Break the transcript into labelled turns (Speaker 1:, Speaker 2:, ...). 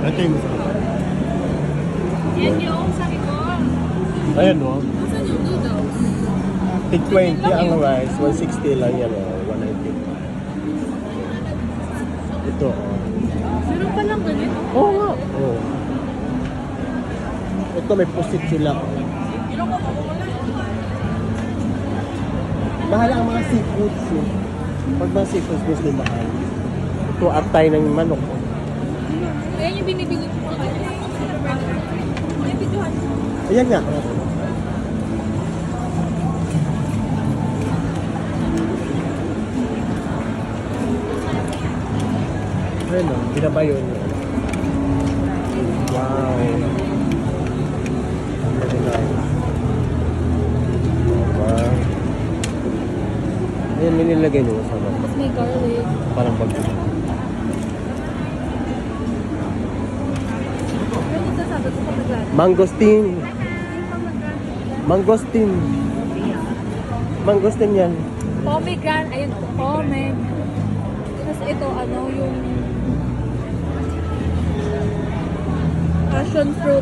Speaker 1: Ito yung masarap.
Speaker 2: Yan yung sabi ko.
Speaker 1: Ayan o.
Speaker 2: Saan yung noodles?
Speaker 1: Tig 20 ang rice, 160 lang yan o. 190. Ito o.
Speaker 2: Meron pa lang ganito.
Speaker 1: Oo nga. Oo. Ito may pusit sila. Mahal ang mga seafoods eh. Pag mga seafoods, mas may mahal. Ito atay ng manok.
Speaker 2: Ayan yung binibili ko sa kanya. May videohan.
Speaker 1: Ayan nga. Ayan o, binaba yun. Wow. Very nice. Wow. Ayan, may nilagay nyo sa mga.
Speaker 2: Tapos may garlic.
Speaker 1: Parang pag
Speaker 2: Pero ito sabi ko pag naglaan.
Speaker 1: mangosteen.
Speaker 2: Yung pag naglaan.
Speaker 1: Mangosteen. Mangosteen yan.
Speaker 2: Pomegranate. Ayun po. Tapos ito ano yung passion fruit.